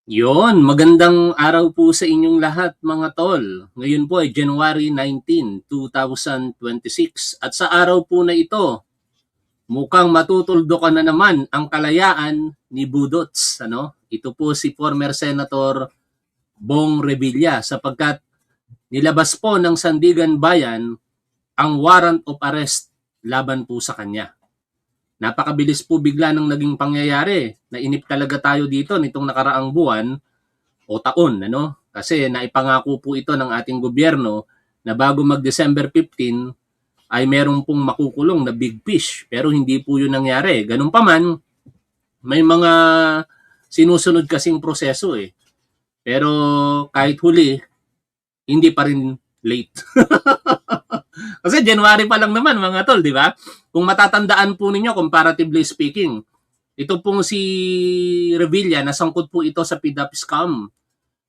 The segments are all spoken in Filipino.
Yon, magandang araw po sa inyong lahat mga tol. Ngayon po ay January 19, 2026 at sa araw po na ito, mukhang matutuldukan na naman ang kalayaan ni Budots. Ito po si former Senator Bong Revilla sapagkat nilabas po ng Sandigan Bayan ang warrant of arrest laban po sa kanya. Napakabilis po bigla ng naging pangyayari. Nainip talaga tayo dito nitong nakaraang buwan o taon, Kasi naipangako po ito ng ating gobyerno na bago mag-December 15 ay merong pong makukulong na big fish. Pero hindi po yun nangyari. Ganun pa man, may mga sinusunod kasing proseso eh. Pero kahit huli, hindi pa rin late. Kasi January pa lang naman mga tol, di ba? Kung matatandaan po ninyo, comparatively speaking, ito pong si Revilla, nasangkot po ito sa PDAP scam.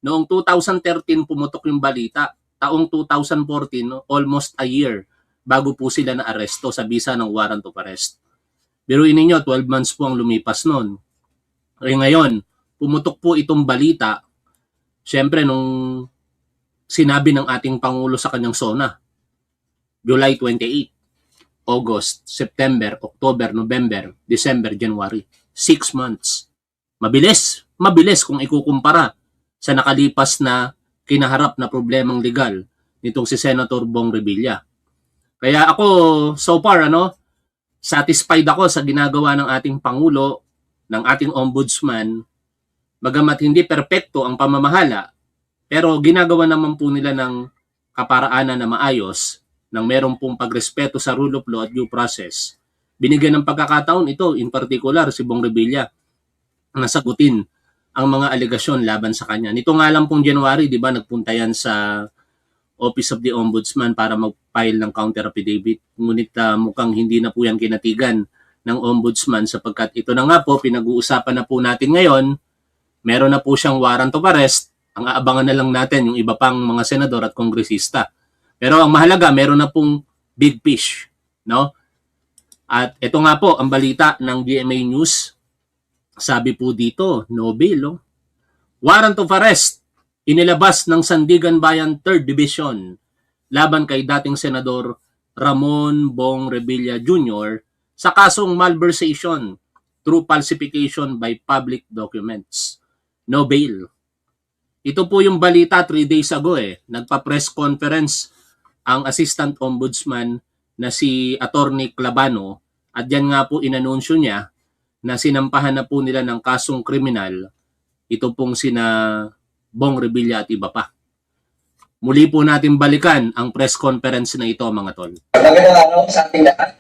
Noong 2013 pumutok yung balita. Taong 2014, almost a year bago po sila na-aresto sa bisa ng warrant of arrest. Biruin ninyo, 12 months po ang lumipas noon. Ngayon, pumutok po itong balita, syempre nung sinabi ng ating Pangulo sa kanyang SONA, July 28, August, September, October, November, December, January. 6 months. Mabilis kung ikukumpara sa nakalipas na kinaharap na problemang legal nitong si Senator Bong Revilla. Kaya ako, so far, satisfied ako sa ginagawa ng ating Pangulo, ng ating Ombudsman, bagamat hindi perpekto ang pamamahala, pero ginagawa naman po nila ng kaparaanan na maayos, ng merong pong pagrespeto sa rule of law at due process. Binigyan ng pagkakataon ito, in particular si Bong Revilla, na sagutin ang mga alegasyon laban sa kanya. Nito nga lang pong January, di ba, nagpunta yan sa Office of the Ombudsman para mag-file ng counter affidavit. Ngunit mukhang hindi na po yan kinatigan ng Ombudsman sapagkat ito na nga po, pinag-uusapan na po natin ngayon, meron na po siyang warrant of arrest. Ang aabangan na lang natin yung iba pang mga senador at kongresista. Pero ang mahalaga, meron na pong big fish, no? At ito nga po ang balita ng GMA News. Sabi po dito, no bail, warrant of arrest inilabas ng Sandigan Bayan 3rd Division laban kay dating Senador Ramon Bong Revilla Jr. sa kasong malversation through falsification by public documents. No bail. Ito po yung balita 3 days ago Nagpa-press conference ang Assistant Ombudsman na si Attorney Clabano at yan nga po inanunsyo niya na sinampahan na po nila ng kasong kriminal ito pong sina Bong Revilla at iba pa. Muli po natin balikan ang press conference na ito mga tol. Magandang araw sa ating lahat.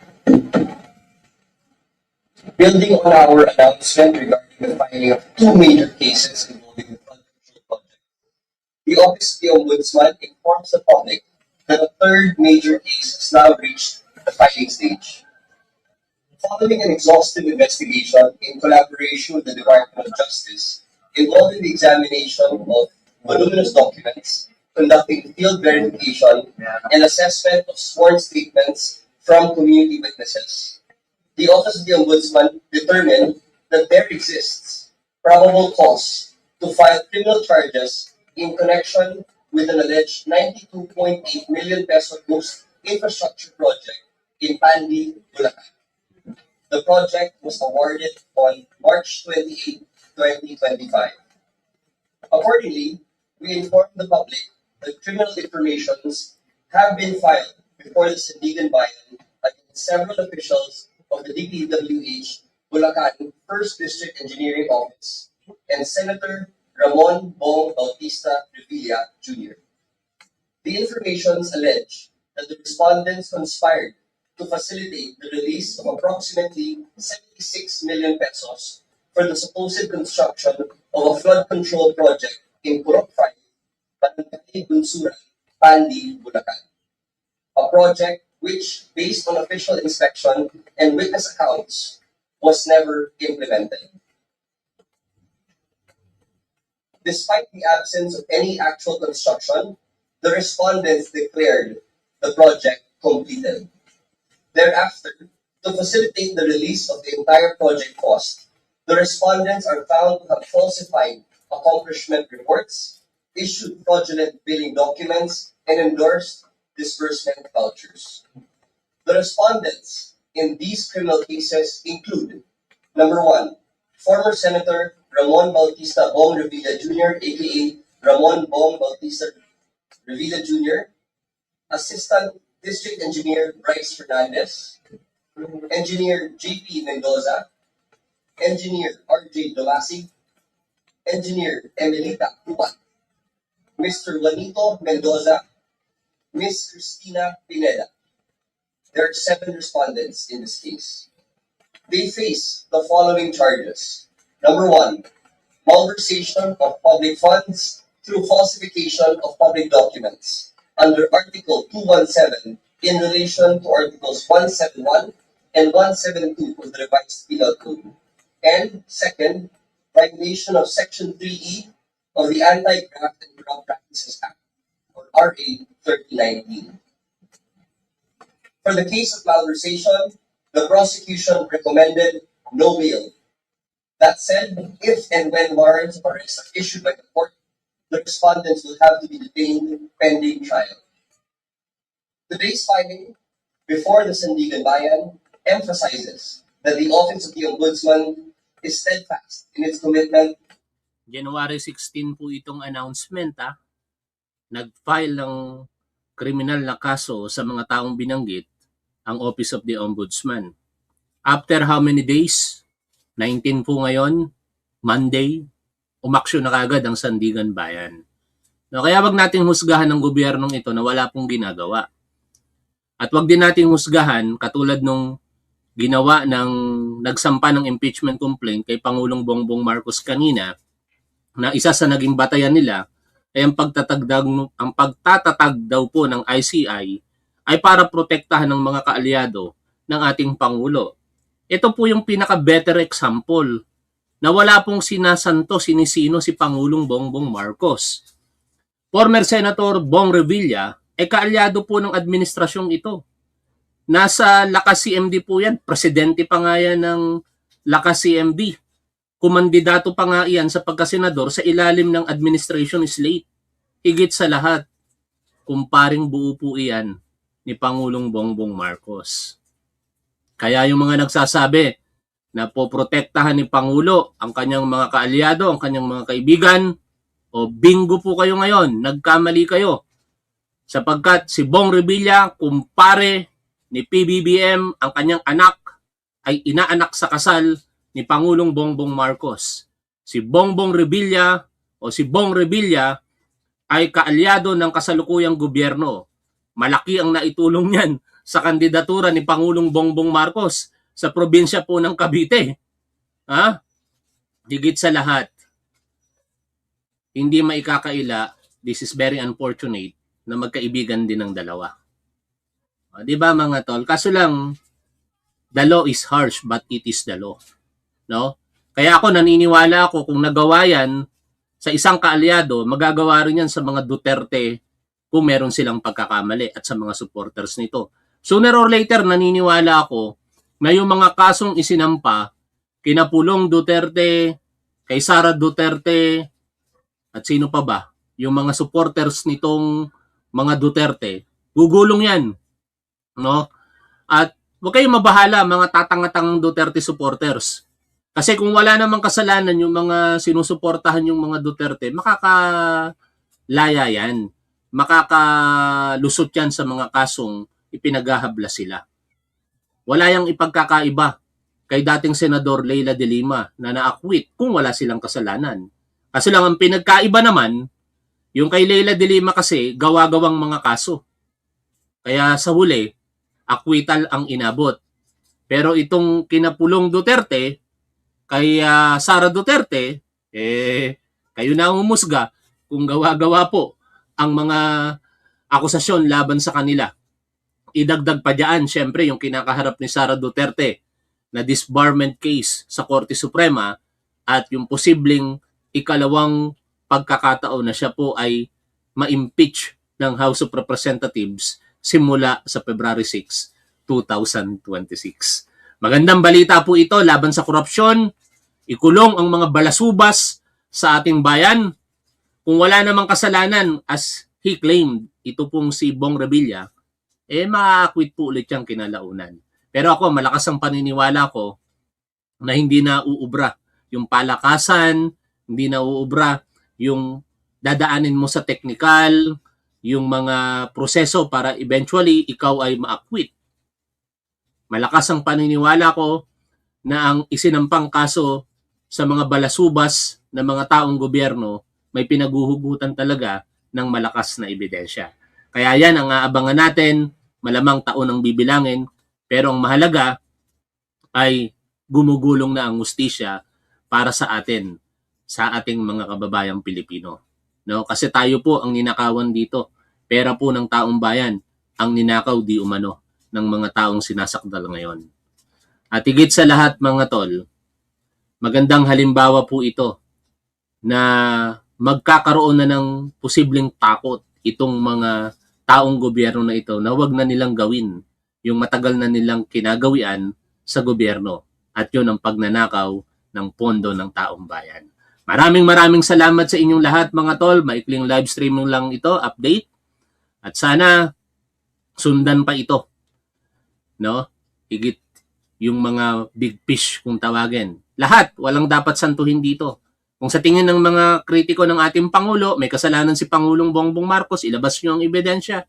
Building on our announcement regarding the filing of 2 major cases involving the flood control project, the Office of the Ombudsman informs the public that a 3rd major case has now reached the filing stage. Following an exhaustive investigation in collaboration with the Department of Justice involving the examination of voluminous documents, conducting field verification, and assessment of sworn statements from community witnesses, the Office of the Ombudsman determined that there exists probable cause to file criminal charges in connection with an alleged 92.8 million peso ghost infrastructure project in Pandi, Bulacan. The project was awarded on March 28, 2025. Accordingly, we informed the public that criminal informations have been filed before the Sandigan Bayan against several officials of the DPWH Bulacan 1st District Engineering Office and Senator Ramon Bong Bautista Revilla Jr. The informations allege that the respondents conspired to facilitate the release of approximately 76 million pesos for the supposed construction of a flood control project in Purok 5, Barangay Bunsuran, Pandi, Bulacan. A project which, based on official inspection and witness accounts, was never implemented. Despite the absence of any actual construction, the respondents declared the project completed. Thereafter, to facilitate the release of the entire project cost, the respondents are found to have falsified accomplishment reports, issued fraudulent billing documents, and endorsed disbursement vouchers. The respondents in these criminal cases include: number one, former Senator Ramon Bautista Bong Revilla Jr., aka Ramon Bong Bautista Revilla Jr., Assistant District Engineer Bryce Fernandez, Engineer JP Mendoza, Engineer RJ Domasi, Engineer Emilita Cupat, Mr. Juanito Mendoza, Ms. Cristina Pineda. There are 7 respondents in this case. They face the following charges. Number one, malversation of public funds through falsification of public documents under Article 217 in relation to Articles 171 and 172 of the Revised Penal Code. And second, violation of Section 3E of the Anti-Graft and Corrupt Practices Act, or RA 3019. For the case of malversation, the prosecution recommended no bail. That said, if and when warrants of arrest are issued by the court, the respondents will have to be detained pending trial. Today's filing before the Sandigan Bayan emphasizes that the Office of the Ombudsman is steadfast in its commitment. January 16 po itong announcement Nag-file ng kriminal na kaso sa mga taong binanggit ang Office of the Ombudsman. After how many days? 19 po ngayon, Monday, umaksyon na kagad ang Sandigan Bayan. No, kaya wag nating husgahan ng gobyernong ito na wala pong ginagawa. At wag din nating husgahan katulad nung ginawa ng nagsampa ng impeachment complaint kay Pangulong Bongbong Marcos kanina, na isa sa naging batayan nila ay ang pagtatatag daw po ng ICI ay para protektahan ng mga kaalyado ng ating Pangulo. Ito po yung pinaka-better example na wala pong sinasanto, sinisino si Pangulong Bongbong Marcos. Former Senator Bong Revilla ay kaalyado po ng administrasyong ito. Nasa Lakas CMD po yan, presidente pa nga yan ng Lakas CMD. Kumandidato pa nga yan sa pagkasenador sa ilalim ng administration slate. Higit sa lahat, kumparing buo po iyan ni Pangulong Bongbong Marcos. Kaya yung mga nagsasabi na poprotektahan ni Pangulo ang kanyang mga kaalyado, ang kanyang mga kaibigan, o bingo po kayo ngayon, nagkamali kayo. Sapagkat si Bong Revilla, kumpare ni PBBM, ang kanyang anak ay inaanak sa kasal ni Pangulong Bongbong Marcos. Si Bongbong Revilla o si Bong Revilla ay kaalyado ng kasalukuyang gobyerno. Malaki ang naitulong niyan sa kandidatura ni Pangulong Bongbong Marcos sa probinsya po ng Cavite. Higit sa lahat, hindi maikakaila, this is very unfortunate, na magkaibigan din ng dalawa. Di ba mga tol? Kaso lang, the law is harsh but it is the law. No? Kaya ako naniniwala ako kung nagawa yan sa isang kaalyado, magagawa rin yan sa mga Duterte kung meron silang pagkakamali at sa mga supporters nito. Sooner or later, naniniwala ako na yung mga kasong isinampa kina Pulong Duterte, kay Sara Duterte, at sino pa ba? Yung mga supporters nitong mga Duterte, gugulong yan. No? At huwag kayong mabahala mga tatangatangang Duterte supporters. Kasi kung wala namang kasalanan yung mga sinusuportahan yung mga Duterte, makakalaya yan. Makakalusot yan sa mga kasong ipinaghahabla sila. Wala yang ipagkakaiba kay dating Senador Leila de Lima na na-acquit kung wala silang kasalanan. Kasi lang ang pinagkaiba naman, yung kay Leila de Lima kasi gawa-gawang mga kaso. Kaya sa huli, acquittal ang inabot. Pero itong kinapulong Duterte, kay Sara Duterte, kayo na ang humusga kung gawa-gawa po ang mga akusasyon laban sa kanila. Idagdag pa dyan, syempre, yung kinakaharap ni Sara Duterte na disbarment case sa Korte Suprema at yung posibleng ikalawang pagkakataon na siya po ay ma-impeach ng House of Representatives simula sa February 6, 2026. Magandang balita po ito laban sa korupsyon, ikulong ang mga balasubas sa ating bayan. Kung wala namang kasalanan as he claimed, ito pong si Bong Revilla, ma-acquit po ulit yung kinalaunan. Pero ako, malakas ang paniniwala ko na hindi na uubra yung palakasan, hindi na uubra yung dadaanin mo sa technical, yung mga proseso para eventually ikaw ay ma-acquit. Malakas ang paniniwala ko na ang isinampang kaso sa mga balasubas ng mga taong gobyerno may pinaguhugutan talaga ng malakas na ebidensya. Kaya yan ang aabangan natin, malamang taon ang bibilangin, pero ang mahalaga ay gumugulong na ang hustisya para sa atin, sa ating mga kababayang Pilipino. No? Kasi tayo po ang ninakawan dito. Pera po ng taong bayan ang ninakaw di umano ng mga taong sinasakdal ngayon. At higit sa lahat mga tol, magandang halimbawa po ito na magkakaroon na ng posibleng takot itong mga taong gobyerno na ito na wag na nilang gawin yung matagal na nilang kinagawian sa gobyerno at yun ang pagnanakaw ng pondo ng taong bayan. Maraming salamat sa inyong lahat mga tol. Maikling live streaming lang ito, update. At sana sundan pa ito. No? Higit yung mga big fish kung tawagin. Lahat, walang dapat santuhin dito. Kung sa tingin ng mga kritiko ng ating Pangulo, may kasalanan si Pangulong Bongbong Marcos, ilabas nyo ang ebidensya.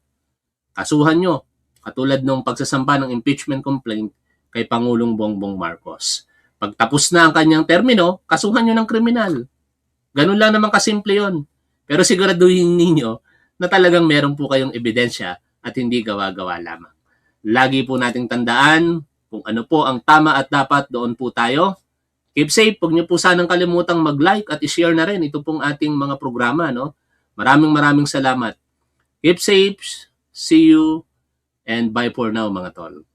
Kasuhan nyo. Katulad ng pagsasampa ng impeachment complaint kay Pangulong Bongbong Marcos. Pag tapos na ang kanyang termino, kasuhan nyo ng kriminal. Ganun lang naman kasimple yon. Pero siguraduhin ninyo na talagang meron po kayong ebidensya at hindi gawa-gawa lamang. Lagi po nating tandaan kung ano po ang tama at dapat, doon po tayo. Keep safe. Huwag niyo po sanang kalimutang mag-like at i-share na rin ito pong ating mga programa. No? Maraming salamat. Keep safe. See you and bye for now mga tol.